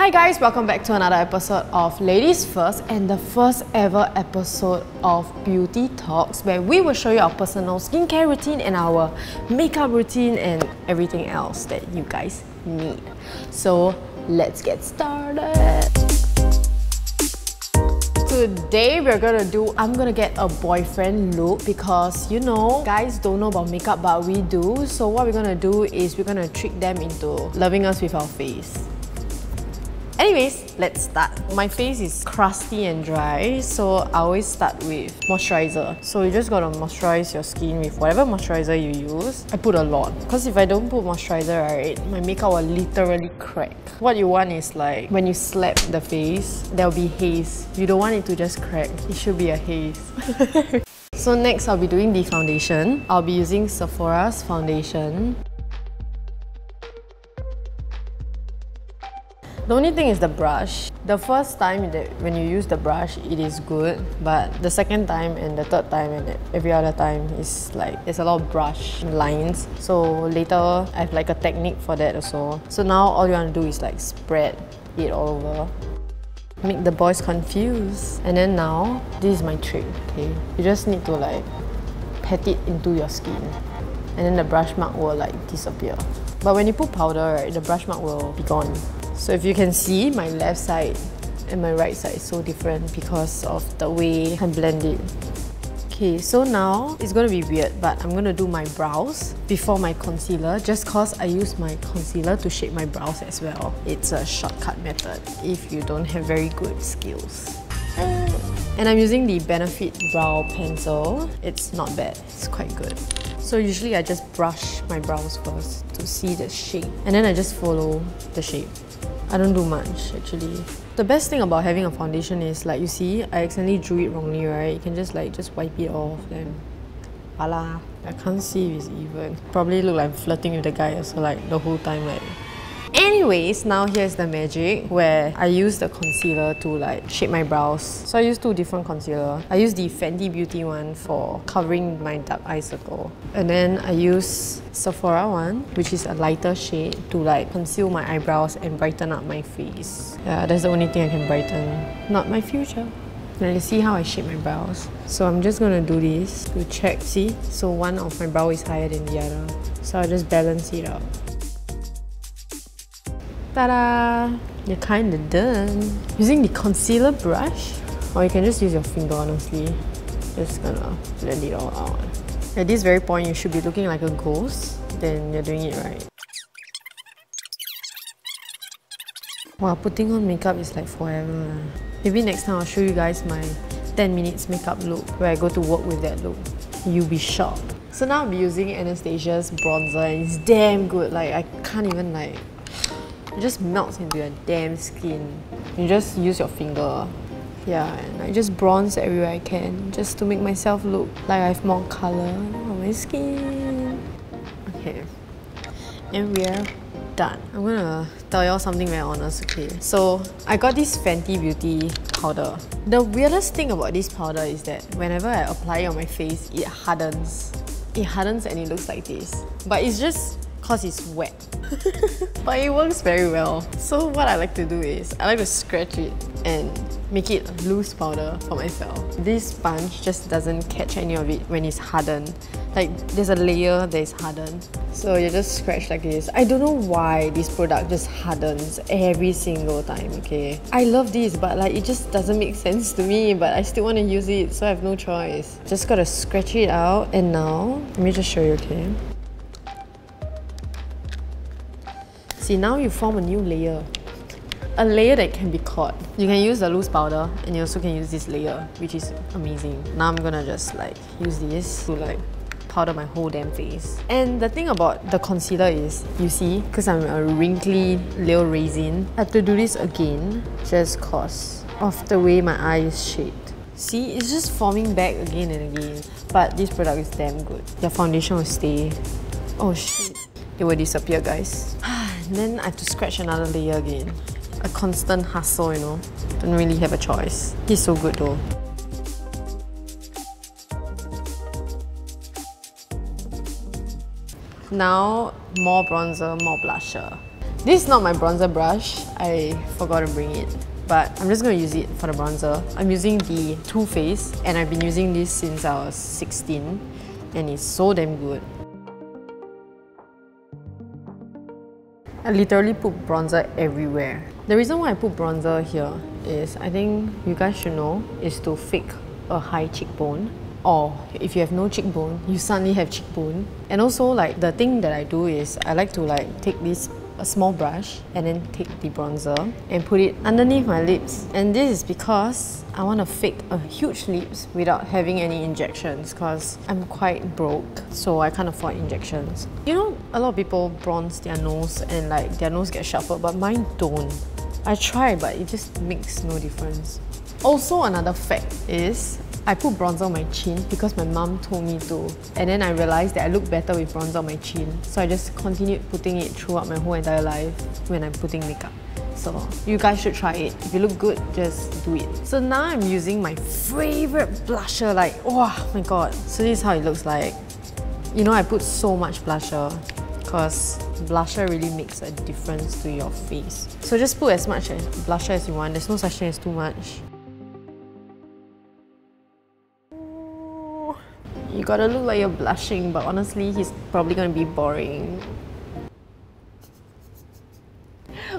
Hi guys, welcome back to another episode of Ladies First and the first ever episode of Beauty Talks, where we will show you our personal skincare routine and our makeup routine and everything else that you guys need. So let's get started. Today I'm gonna get a boyfriend look because, you know, guys don't know about makeup but we do. So what we're gonna do is we're gonna trick them into loving us with our face. Anyways, let's start. My face is crusty and dry, so I always start with moisturizer. So you just gotta moisturize your skin with whatever moisturizer you use. I put a lot, because if I don't put moisturizer, right, my makeup will literally crack. What you want is like, when you slap the face, there'll be haze. You don't want it to just crack. It should be a haze. So next, I'll be doing the foundation. I'll be using Sephora's foundation. The only thing is the brush. The first time when you use the brush, it is good, but the second time and the third time and every other time is like there's a lot of brush lines. So later I have like a technique for that also. So now all you want to do is like spread it all over. Make the boys confused. And then now, this is my trick, okay? You just need to like pat it into your skin, and then the brush mark will like disappear. But when you put powder, right, the brush mark will be gone. So if you can see, my left side and my right side is so different because of the way I blend it. Okay, so now it's gonna be weird, but I'm gonna do my brows before my concealer, just cause I use my concealer to shape my brows as well. It's a shortcut method if you don't have very good skills. And I'm using the Benefit Brow Pencil. It's not bad, it's quite good. So usually I just brush my brows first to see the shape, and then I just follow the shape. I don't do much actually. The best thing about having a foundation is, like, you see, I accidentally drew it wrongly, right? You can just wipe it off, then voila. I can't see if it's even. Probably look like I'm flirting with the guy also, like the whole time, like. Anyways, now here's the magic where I use the concealer to like shape my brows. So I use two different concealers. I use the Fenty Beauty one for covering my dark eye circle. And then I use Sephora one, which is a lighter shade, to like conceal my eyebrows and brighten up my face. Yeah, that's the only thing I can brighten, not my future. Now you see how I shape my brows. So I'm just gonna do this to check, see? So one of my brow is higher than the other. So I'll just balance it out. Ta-da! You're kinda done. Using the concealer brush, or you can just use your finger, honestly. Just gonna blend it all out. At this very point, you should be looking like a ghost. Then you're doing it right. Wow, putting on makeup is like forever. Maybe next time I'll show you guys my 10 minutes makeup look, where I go to work with that look. You'll be shocked. So now I'll be using Anastasia's bronzer, and it's damn good. Like, I can't even like... It just melts into your damn skin. You just use your finger. Yeah, and I just bronze everywhere I can, just to make myself look like I have more colour on my skin. Okay, and we're done. I'm gonna tell y'all something very honest, okay? So, I got this Fenty Beauty powder. The weirdest thing about this powder is that whenever I apply it on my face, it hardens. It hardens and it looks like this. But it's just because it's wet. But it works very well. So what I like to do is, I like to scratch it and make it loose powder for myself. This sponge just doesn't catch any of it when it's hardened. Like, there's a layer that is hardened. So you just scratch like this. I don't know why this product just hardens every single time, okay? I love this, but like, it just doesn't make sense to me, but I still want to use it, so I have no choice. Just gotta scratch it out. And now, let me just show you, okay? See, now you form a new layer. A layer that can be caught. You can use the loose powder, and you also can use this layer, which is amazing. Now I'm gonna just like use this to like powder my whole damn face. And the thing about the concealer is, you see, because I'm a wrinkly little raisin, I have to do this again just cause of the way my eye is shaped. See, it's just forming back again and again. But this product is damn good. Your foundation will stay. Oh shit. It will disappear, guys. And then I have to scratch another layer again. A constant hustle, you know. Don't really have a choice. He's so good though. Now, more bronzer, more blusher. This is not my bronzer brush. I forgot to bring it. But I'm just going to use it for the bronzer. I'm using the Too Faced and I've been using this since I was 16 and it's so damn good. I literally put bronzer everywhere. The reason why I put bronzer here is, I think you guys should know, is to fake a high cheekbone. Or if you have no cheekbone, you suddenly have cheekbone. And also, like, the thing that I do is I like to take a small brush and then take the bronzer and put it underneath my lips. And this is because I want to fake a huge lips without having any injections because I'm quite broke, so I can't afford injections. You know, a lot of people bronze their nose and like their nose gets sharpened, but mine don't. I try, but it just makes no difference. Also, another fact is I put bronzer on my chin because my mom told me to, and then I realized that I look better with bronzer on my chin, so I just continued putting it throughout my whole entire life when I'm putting makeup. So you guys should try it. If you look good, just do it. So now I'm using my favorite blusher, like, oh my god. So this is how it looks like. You know, I put so much blusher because blusher really makes a difference to your face. So just put as much blusher as you want. There's no such thing as too much. You gotta look like you're blushing, but honestly, he's probably gonna be boring.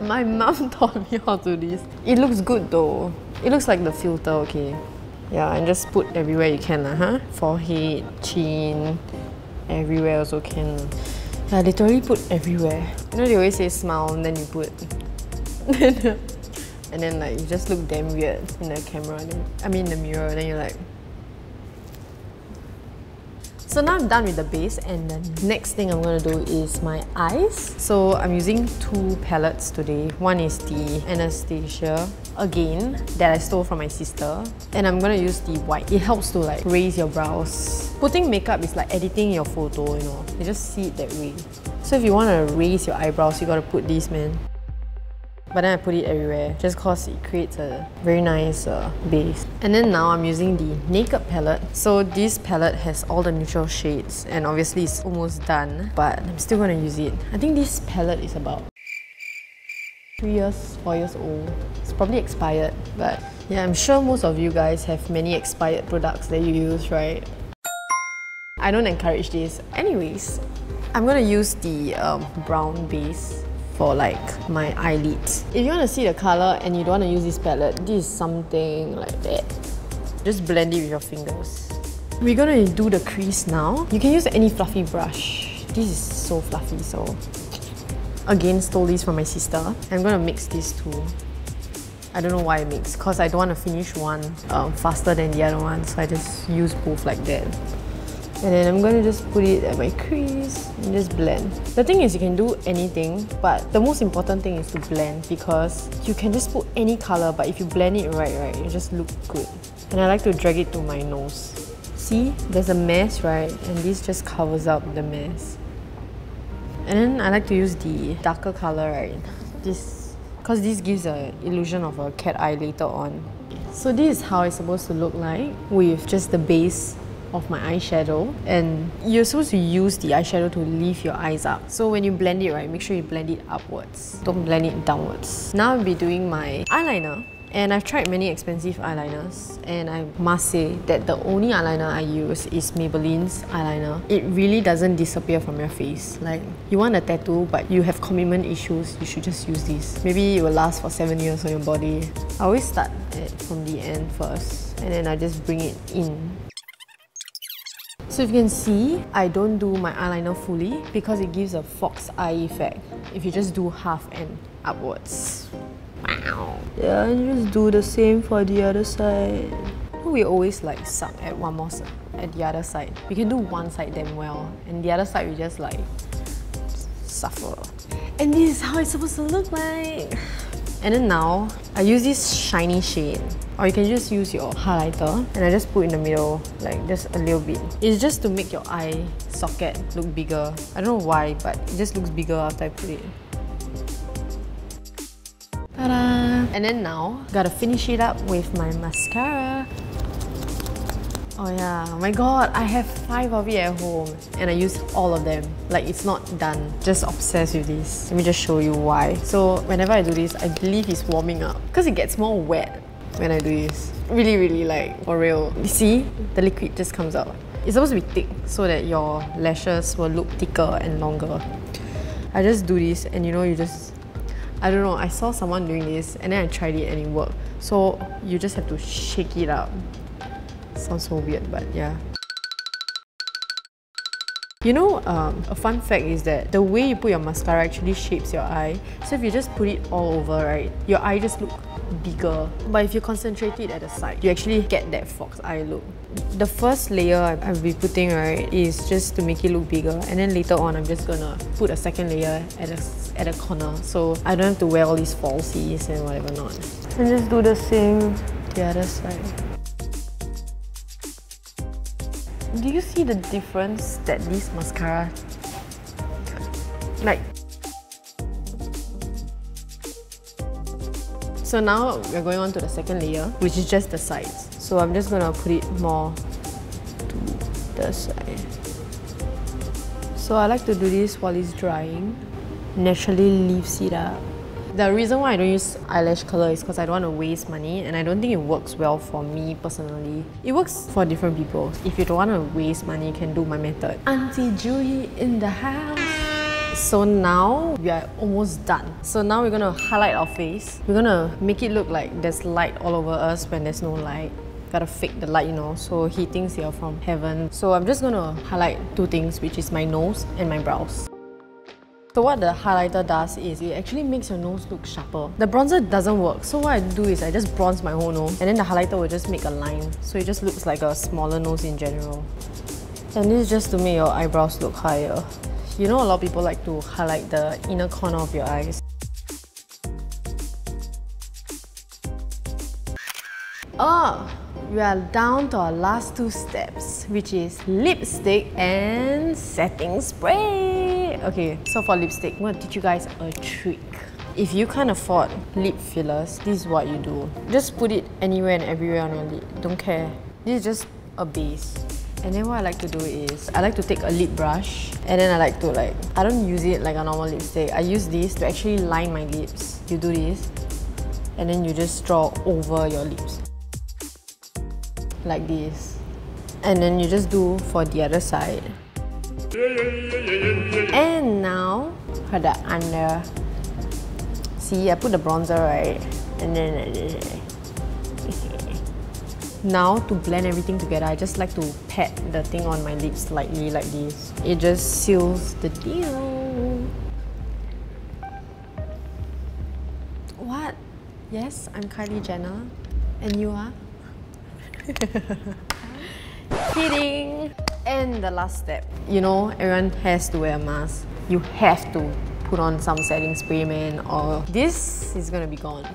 My mom taught me how to do this. It looks good though. It looks like the filter, okay? Yeah, and just put everywhere you can, forehead, chin, everywhere also can. Yeah, literally put everywhere. You know, they always say smile and then you put. And then like you just look damn weird in the camera. In the mirror, and then you're like. So now I'm done with the base, and the next thing I'm going to do is my eyes. So I'm using two palettes today. One is the Anastasia, again, that I stole from my sister. And I'm going to use the white. It helps to like raise your brows. Putting makeup is like editing your photo, you know. You just see it that way. So if you want to raise your eyebrows, you got to put this, man. But then I put it everywhere just because it creates a very nice base. And then now I'm using the Naked palette. So this palette has all the neutral shades and obviously it's almost done, but I'm still going to use it. I think this palette is about 4 years old. It's probably expired, but yeah, I'm sure most of you guys have many expired products that you use, right? I don't encourage this. Anyways, I'm going to use the brown base for like my eyelids. If you want to see the color and you don't want to use this palette, this is something like that. Just blend it with your fingers. We're gonna do the crease now. You can use any fluffy brush. This is so fluffy, so again, stole this from my sister. I'm gonna mix these two. I don't know why I mix, because I don't want to finish one faster than the other one, so I just use both like that. And then I'm going to just put it at my crease and just blend. The thing is, you can do anything, but the most important thing is to blend, because you can just put any color, but if you blend it right, it just looks good. And I like to drag it to my nose. See, there's a mess, right? And this just covers up the mess. And then I like to use the darker color, right? This, because this gives an illusion of a cat eye later on. So this is how it's supposed to look like with just the base of my eyeshadow, and you're supposed to use the eyeshadow to lift your eyes up. So when you blend it, right, make sure you blend it upwards. Don't blend it downwards. Now I'll be doing my eyeliner. And I've tried many expensive eyeliners, and I must say that the only eyeliner I use is Maybelline's eyeliner. It really doesn't disappear from your face. Like, you want a tattoo but you have commitment issues, you should just use this. Maybe it will last for 7 years on your body. I always start it from the end first, and then I just bring it in. So if you can see, I don't do my eyeliner fully because it gives a fox eye effect if you just do half and upwards. Wow. Yeah, and just do the same for the other side. We always like suck at one more side, at the other side. We can do one side damn well, and the other side we just like suffer. And this is how it's supposed to look like. And then now, I use this shiny shade. Or you can just use your highlighter, and I just put in the middle, like just a little bit. It's just to make your eye socket look bigger. I don't know why, but it just looks bigger after I put it. Ta-da! And then now, gotta finish it up with my mascara. Oh yeah, oh my god, I have 5 of it at home and I use all of them. Like, it's not done. Just obsessed with this. Let me just show you why. So whenever I do this, I believe it's warming up because it gets more wet when I do this. Really, like, for real. You see? The liquid just comes out. It's supposed to be thick so that your lashes will look thicker and longer. I just do this and you know, you just... I don't know, I saw someone doing this and then I tried it and it worked. So you just have to shake it up. Sounds so weird, but yeah. You know, a fun fact is that the way you put your mascara actually shapes your eye. So if you just put it all over, right, your eye just looks bigger. But if you concentrate it at the side, you actually get that fox eye look. The first layer I'll be putting, right, is just to make it look bigger. And then later on, I'm just gonna put a second layer at a corner. So I don't have to wear all these falsies and whatever not. And just do the same the other side. Do you see the difference that this mascara, like, so now we're going on to the second layer, which is just the sides. So I'm just gonna put it more to the side. So I like to do this while it's drying. Naturally lifts it up. The reason why I don't use eyelash curler is because I don't want to waste money and I don't think it works well for me personally. It works for different people. If you don't want to waste money, you can do my method. Auntie Juhi in the house. So now we are almost done. So now we're going to highlight our face. We're going to make it look like there's light all over us when there's no light. Gotta fake the light, you know, so he thinks you're from heaven. So I'm just going to highlight 2 things, which is my nose and my brows. So what the highlighter does is it actually makes your nose look sharper. The bronzer doesn't work, so what I do is I just bronze my whole nose and then the highlighter will just make a line, so it just looks like a smaller nose in general. And this is just to make your eyebrows look higher. You know, a lot of people like to highlight the inner corner of your eyes. We are down to our last 2 steps, which is lipstick and setting spray. Okay, so for lipstick, I'm going to teach you guys a trick. If you can't afford lip fillers, this is what you do. Just put it anywhere and everywhere on your lip. Don't care. This is just a base. And then what I like to do is, I like to take a lip brush and then I like to I don't use it like a normal lipstick. I use this to actually line my lips. You do this and then you just draw over your lips. Like this. And then you just do for the other side. And now for the under. See, I put the bronzer, right? And then now to blend everything together, I just like to pat the thing on my lips slightly like this. It just seals the deal. What? Yes, I'm Kylie Jenner. And you are? Kidding! And the last step. You know, everyone has to wear a mask. You have to put on some setting spray, man, or this is gonna be gone.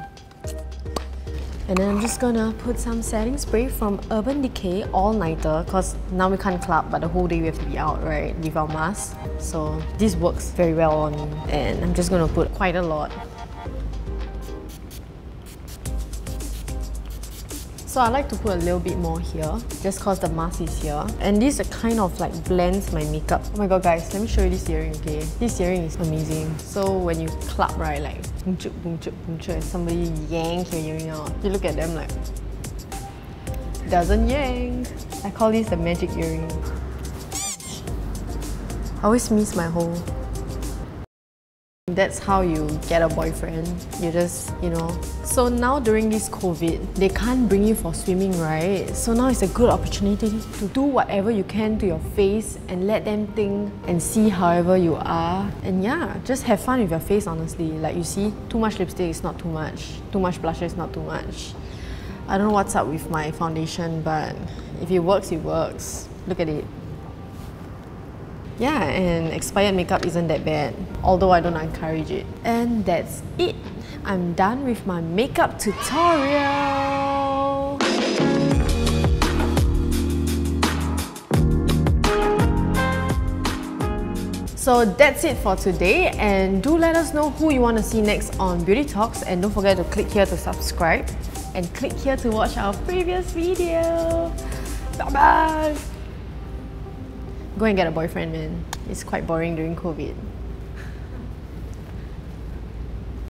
And then I'm just gonna put some setting spray from Urban Decay all-nighter, because now we can't club, but the whole day we have to be out, right, with our mask. So this works very well on me. And I'm just gonna put quite a lot. So I like to put a little bit more here, just cause the mask is here. And this kind of blends my makeup. Oh my god guys, let me show you this earring, okay? This earring is amazing. So when you clap, right, boom chuk, boom chuk, boom chuk, and somebody yank your earring out, you look at them doesn't yank. I call this the magic earring. I always miss my hole. That's how you get a boyfriend. You just, you know. So now during this COVID, they can't bring you for swimming, right? So now it's a good opportunity to do whatever you can to your face and let them think and see however you are. And yeah, just have fun with your face, honestly. Like you see, too much lipstick is not too much. Too much blusher is not too much. I don't know what's up with my foundation, but if it works, it works. Look at it. Yeah, and expired makeup isn't that bad, although I don't encourage it. And that's it. I'm done with my makeup tutorial. So that's it for today, and do let us know who you want to see next on Beauty Talks, and don't forget to click here to subscribe and click here to watch our previous video. Bye-bye! Go and get a boyfriend, man. It's quite boring during COVID.